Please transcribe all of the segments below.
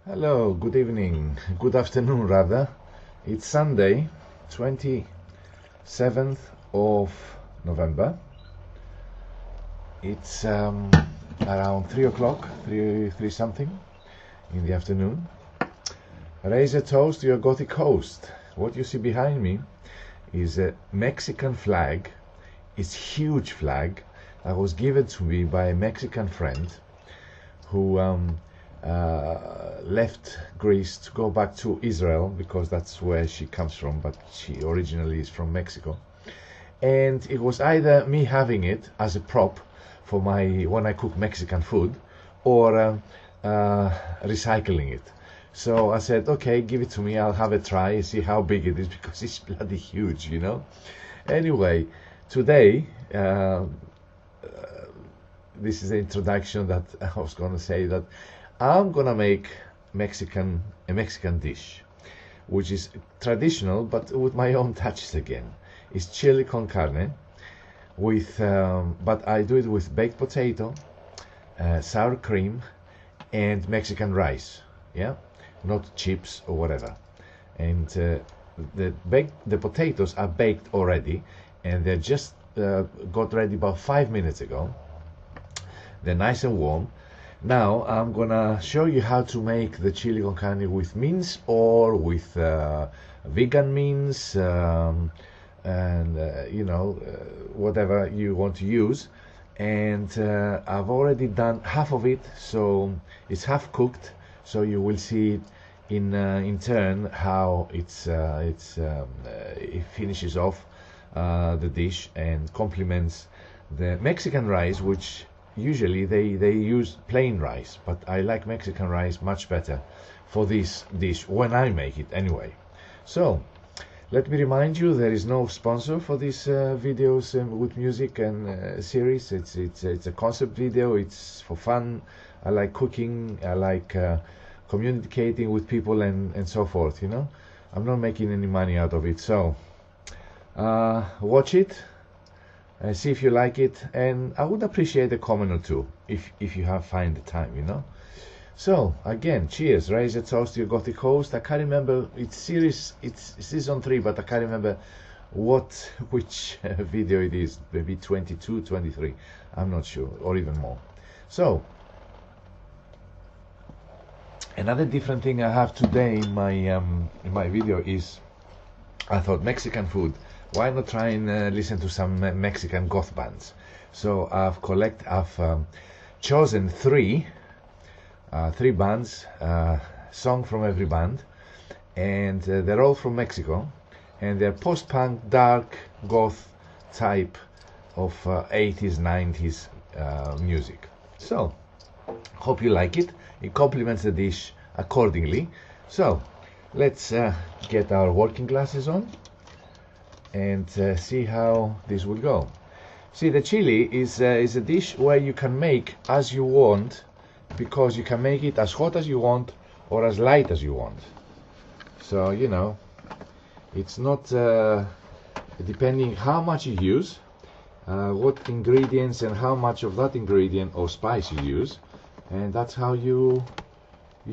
Hello, good evening, good afternoon rather. It's Sunday, 27th of November. It's around 3 o'clock, 3 something in the afternoon. Raise a toast to your Gothic coast. What you see behind me is a Mexican flag. It's huge flag that was given to me by a Mexican friend who left Greece to go back to Israel because that's where she comes from, but she originally is from Mexico. And it was either me having it as a prop for my when I cook Mexican food, or recycling it. So I said, okay, give it to me. I'll have a try and see how big it is because it's bloody huge, you know. Anyway, today this is the introduction that I was going to say that I'm gonna make a Mexican dish, which is traditional but with my own touches again. It's chili con carne, with but I do it with baked potato, sour cream, and Mexican rice. Yeah, not chips or whatever. And the potatoes are baked already, and they're just got ready about 5 minutes ago. They're nice and warm. Now I'm gonna show you how to make the chili con carne with mince or with vegan mince, and whatever you want to use. And I've already done half of it, so it's half cooked. So you will see in turn how it finishes off the dish and complements the Mexican rice, which usually they use plain rice, but I like Mexican rice much better for this dish when I make it anyway. So let me remind you, there is no sponsor for these videos with music and series. It's a concept video. It's for fun. I like cooking. I like communicating with people and so forth, you know. I'm not making any money out of it, so watch it and see if you like it, and I would appreciate a comment or two if you have find the time, you know. So again, cheers, raise a toast to your Gothic host. I can't remember, it's season 3, but I can't remember which video it is, maybe 22, 23, I'm not sure, or even more. So another different thing I have today in my video is, I thought Mexican food, why not try and listen to some Mexican goth bands? So I've chosen three bands, song from every band, and they're all from Mexico, and they're post-punk, dark, goth type of 80s, 90s music. So hope you like it. It complements the dish accordingly. So let's get our working glasses on and see how this will go. See, the chili is a dish where you can make as you want, because you can make it as hot as you want or as light as you want. So, you know, it's not depending how much you use, what ingredients and how much of that ingredient or spice you use, and that's how you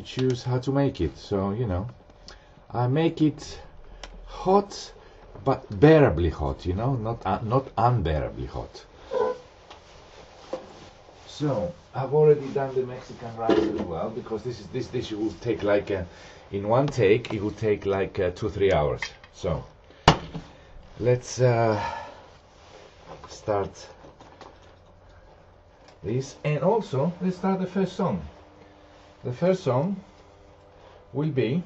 choose how to make it. So, you know, I make it hot, but bearably hot, you know, not unbearably hot. So I've already done the Mexican rice as well, because this dish will take like in one take it will take like 2-3 hours. So let's start this, and also let's start the first song. The first song will be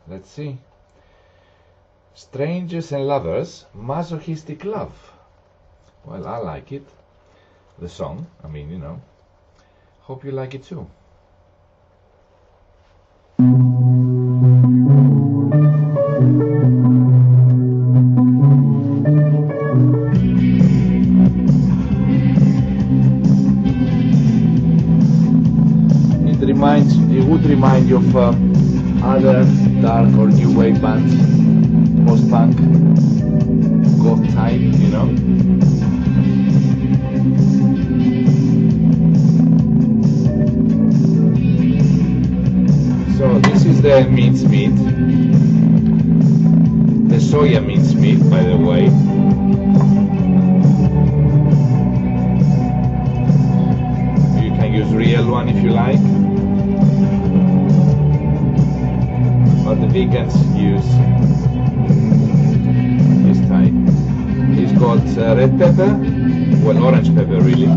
let's see, Strangers and Lovers, Masochistic Love. Well, I like it, the song, I mean, you know. Hope you like it too. It would remind you of other dark or new wave bands, post-punk, goth type, you know. the mincemeat, the soya mincemeat, by the way. You can use real one if you like, but the vegans use this type. It's got red pepper, well, orange pepper really,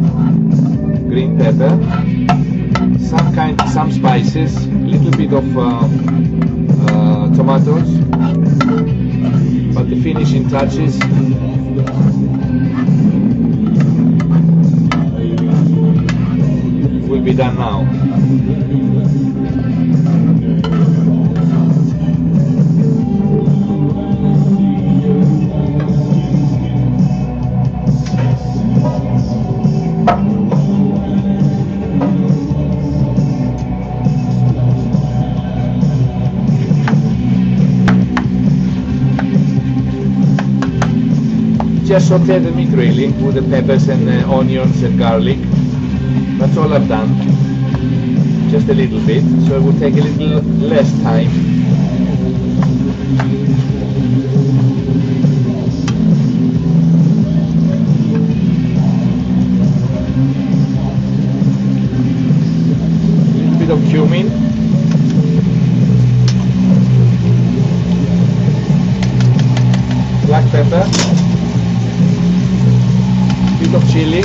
green pepper, some spices, a little bit of tomatoes, but the finishing touches will be done now. Just saute the meat really with the peppers and onions and garlic. That's all I've done. Just a little bit, so it will take a little less time. A little bit of cumin. Black pepper. Bit of chili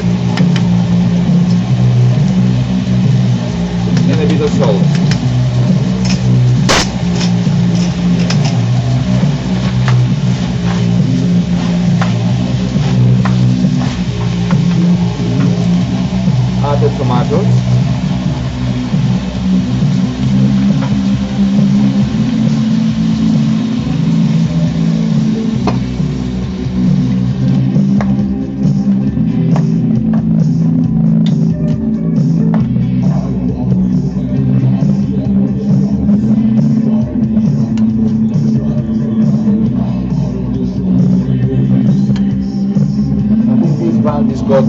and a bit of salt. Add the tomatoes. It's got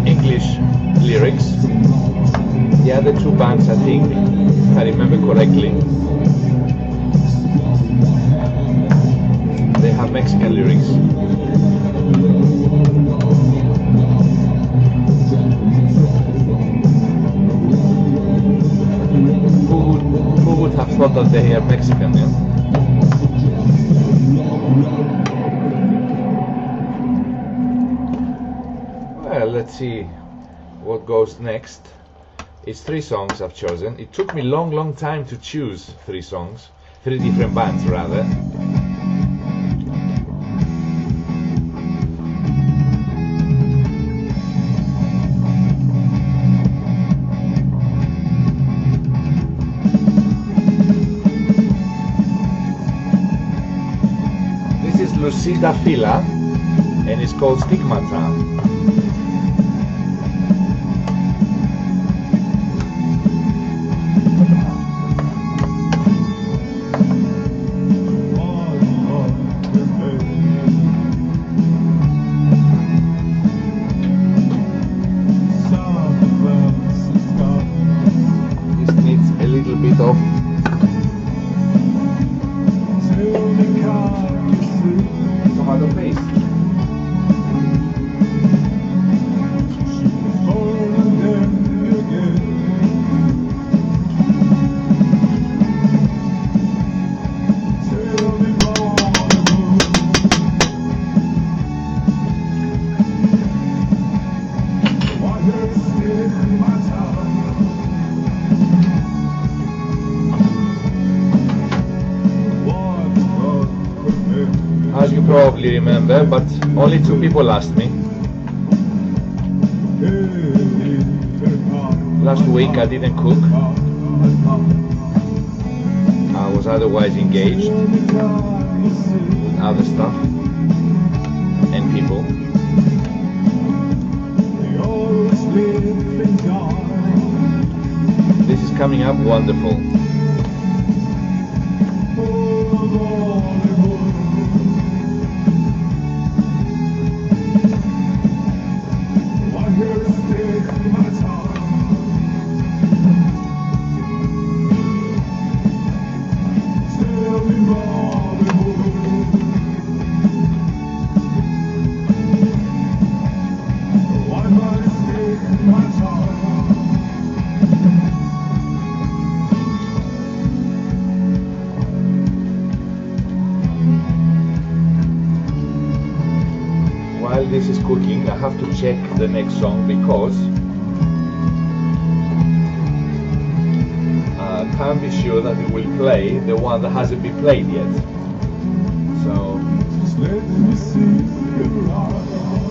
English lyrics. The other two bands, I think, if I remember correctly, they have Mexican lyrics. Who would have thought that they are Mexican, yeah? Well, let's see what goes next. It's 3 songs I've chosen. It took me long time to choose 3 songs, 3 different bands rather. This is Lucida Fila and it's called Stigmata. Of tomato paste. As you probably remember, but only 2 people asked me. Last week I didn't cook. I was otherwise engaged with other stuff and people. This is coming up wonderful. this is cooking, I have to check the next song because I can't be sure that it will play the one that hasn't been played yet. So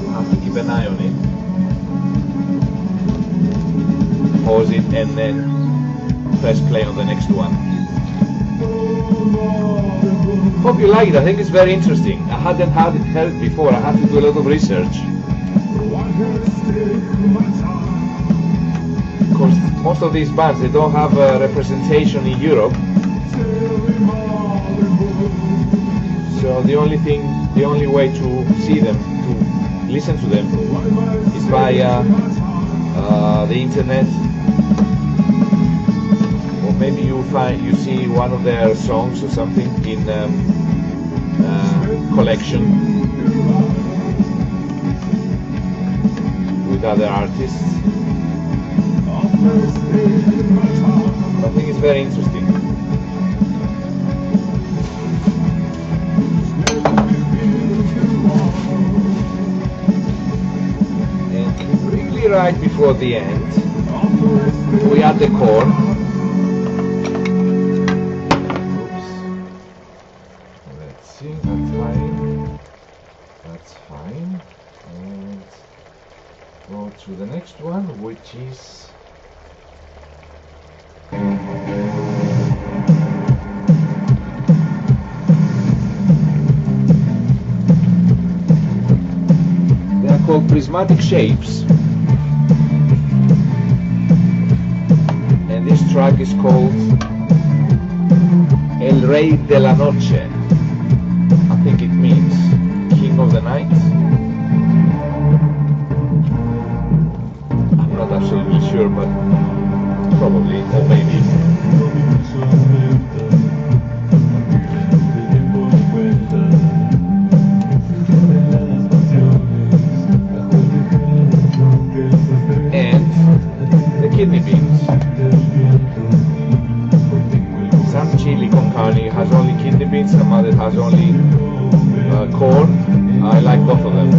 I have to keep an eye on it. Pause it and then press play on the next one. Hope you like it. I think it's very interesting. I hadn't heard it before. I had to do a lot of research. Of course, most of these bands, they don't have a representation in Europe. So the only way to see them, to listen to them, is via the internet. Maybe you see one of their songs or something in collection with other artists. I think it's very interesting. And quickly right before the end, we add the corn. That's fine. And go to the next one, which is they are called prismatic shapes, and this track is called El Rey de la Noche. I think it means King of the Night. I'm not absolutely sure, but probably, or maybe. And the kidney beans. Some chili con carne has only kidney beans, some other has only corn. I like both of them.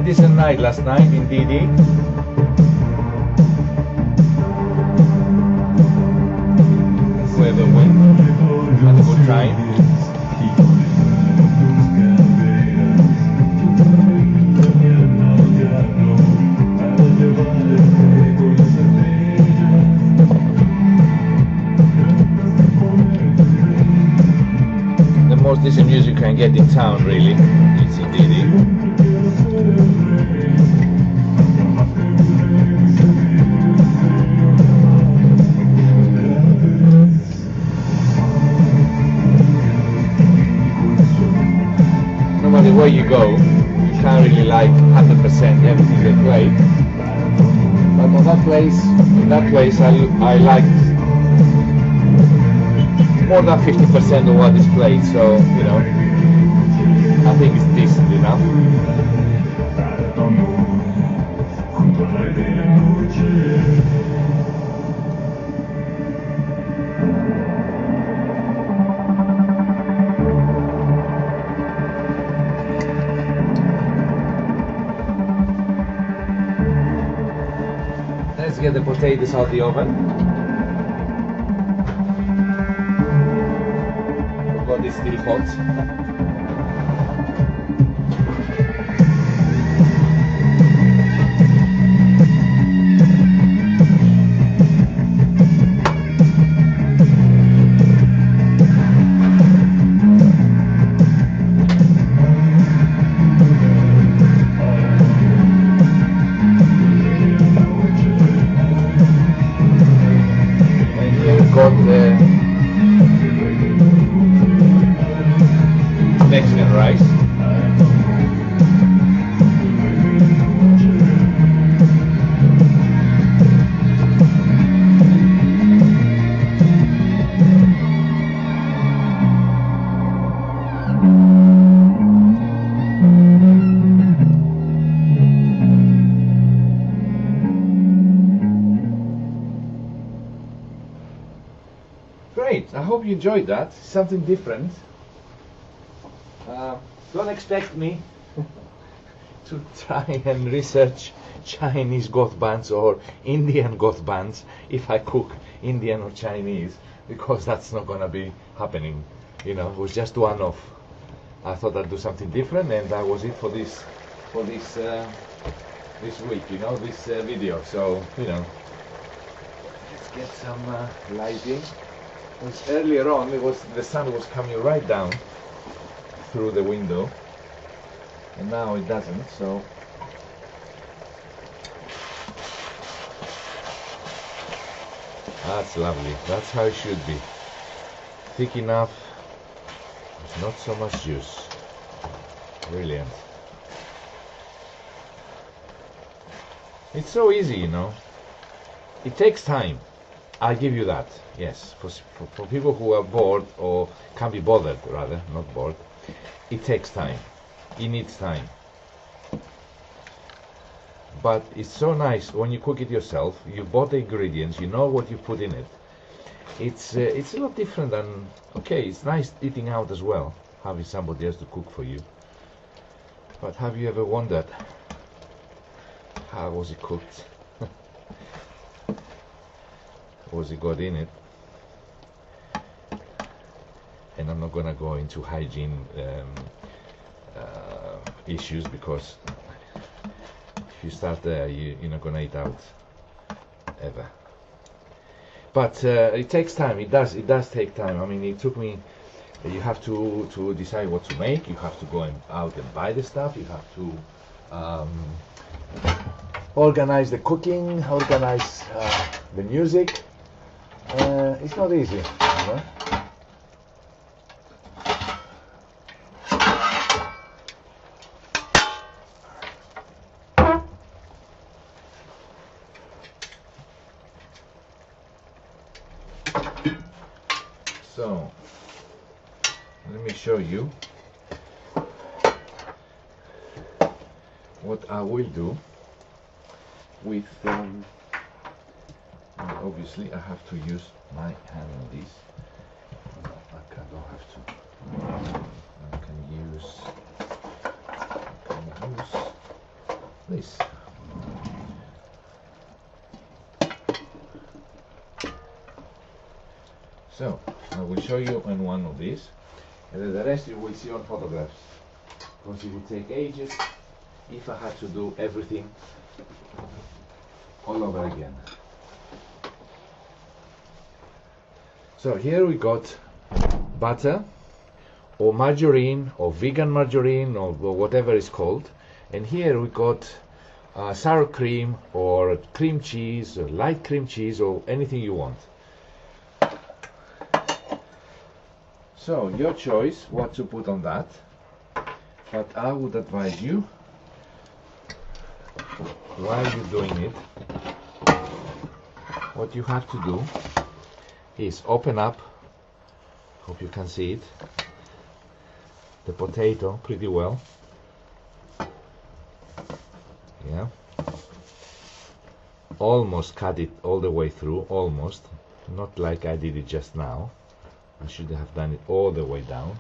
Decent night last night in DD. Whoever went had a good time. The most decent music you can get in town, really, it's in DD. Where you go, you can't really like 100% everything they play. But in that place, I liked more than 50% of what is played. So you know, I think it's decent enough. Let's get the potatoes out of the oven. God, it's still hot. hope you enjoyed that. Something different. Don't expect me to try and research Chinese goth bands or Indian goth bands if I cook Indian or Chinese, because that's not gonna be happening. You know, it was just one-off. I thought I'd do something different, and that was it for this this week. You know, this video. So you know, let's get some lighting. Because earlier on, the sun was coming right down through the window, and now it doesn't. So that's lovely. That's how it should be. Thick enough. There's not so much juice. Brilliant. It's so easy, you know. It takes time. I give you that. Yes. For people who are bored or can't be bothered, rather, not bored, it takes time. It needs time. But it's so nice when you cook it yourself. You bought the ingredients. You know what you put in it. It's a lot different than, okay, it's nice eating out as well, having somebody else to cook for you. But have you ever wondered how was it cooked? What was it got in it? And I'm not gonna go into hygiene issues, because if you start there, you're not gonna eat out ever. But it takes time. It does take time. I mean, it took me. You have to decide what to make. You have to go out and buy the stuff. You have to organize the cooking, organize the music. It's not easy, you know? So let me show you what I will do with obviously I have to use my hand on this. I don't have to. I can use this. So I will show you on one of these, and then the rest you will see on photographs, because it would take ages if I had to do everything all over again. So here we got butter or margarine or vegan margarine or whatever it's called, and here we got sour cream or cream cheese or light cream cheese or anything you want. So your choice what to put on that, but I would advise you, while you're doing it, what you have to do is open up, hope you can see it, the potato pretty well. Yeah, almost cut it all the way through, almost, not like I did it just now. I should have done it all the way down.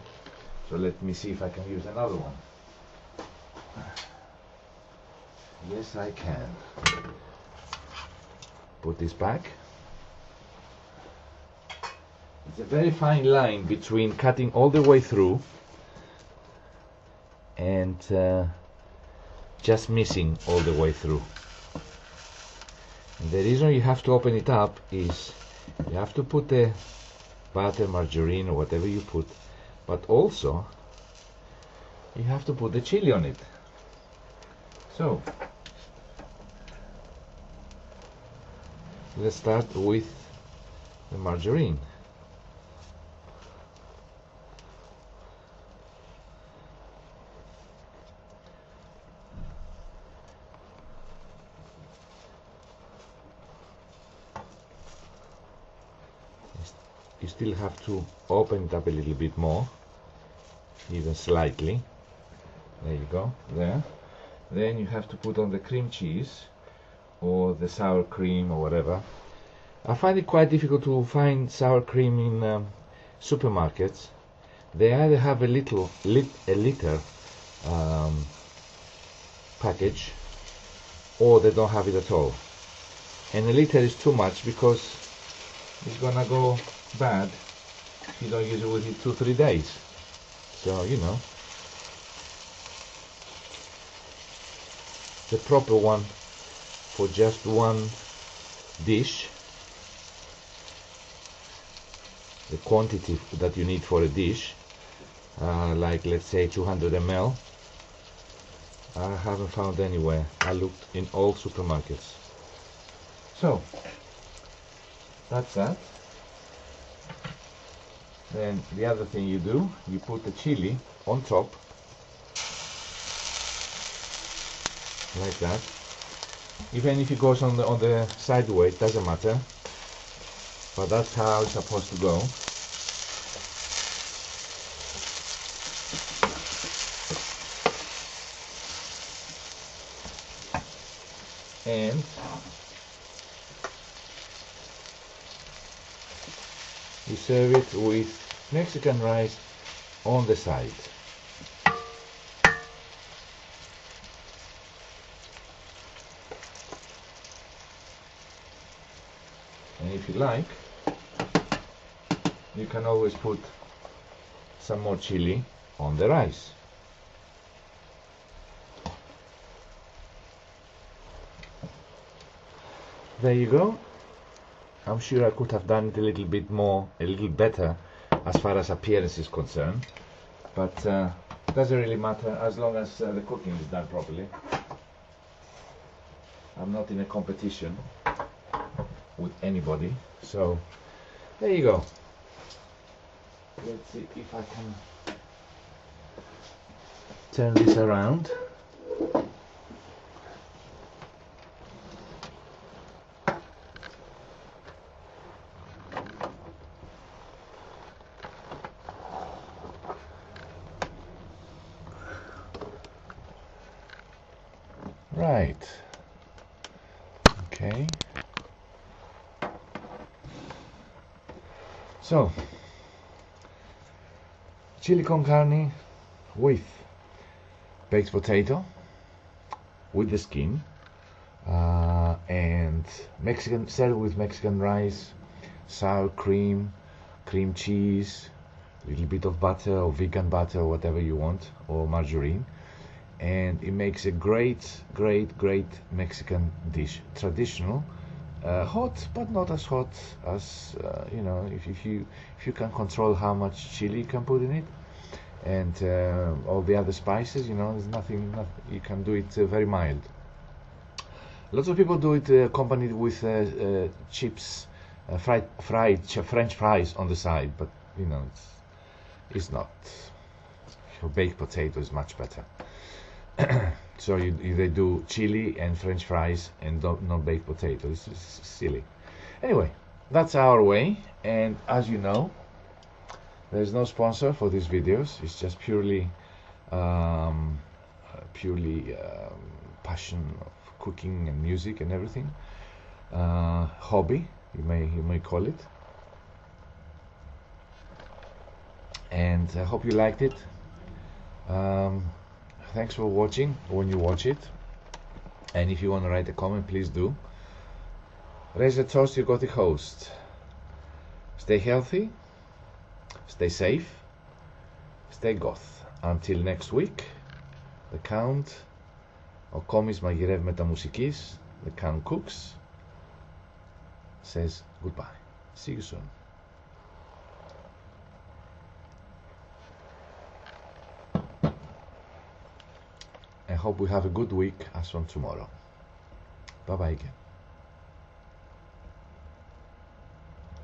So let me see if I can use another one. Yes, I can. Put this back. It's a very fine line between cutting all the way through and just missing all the way through. And the reason you have to open it up is you have to put the butter, margarine, or whatever you put, but also you have to put the chili on it. So let's start with the margarine. You still have to open it up a little bit more, even slightly. There you go, there. Then you have to put on the cream cheese or the sour cream or whatever. I find it quite difficult to find sour cream supermarkets, they either have a liter package, or they don't have it at all. And a liter is too much because it's gonna go bad if you don't use it within 2-3 days. So, you know, the proper one for just one dish, the quantity that you need for a dish, like let's say 200 ml, I haven't found anywhere. I looked in all supermarkets. So that's that. Then the other thing you do, you put the chili on top, like that. Even if it goes on the sideways, doesn't matter. But that's how it's supposed to go. And you serve it with Mexican rice on the side. And if you like, you can always put some more chili on the rice. There you go. I'm sure I could have done it a little bit more, a little better as far as appearance is concerned, but it doesn't really matter as long as the cooking is done properly. I'm not in a competition with anybody, so there you go. Let's see if I can turn this around. Right. Okay. So, chili con carne with baked potato, with the skin, and Mexican, served with Mexican rice, sour cream, cream cheese, a little bit of butter or vegan butter or whatever you want, or margarine. And it makes a great Mexican dish. Traditional, hot, but not as hot as you know. If you can control how much chili you can put in it, and all the other spices, you know, there's nothing you can do it very mild. Lots of people do it accompanied with chips, fried French fries on the side, but you know, it's not. Baked potato is much better. So they do chili and French fries and not baked potato. It's silly. Anyway, that's our way, and as you know, there's no sponsor for these videos. It's just purely passion of cooking and music and everything. Hobby, you may call it. And I hope you liked it. Thanks for watching when you watch it, and if you want to write a comment, please do. Raise a toast, you got the host. Stay healthy, stay safe, stay goth. Until next week, the Count, ο κόμις μαγειρεύει με τα μουσικής, the Count cooks, says goodbye. See you soon. I hope we have a good week as from tomorrow. Bye bye again.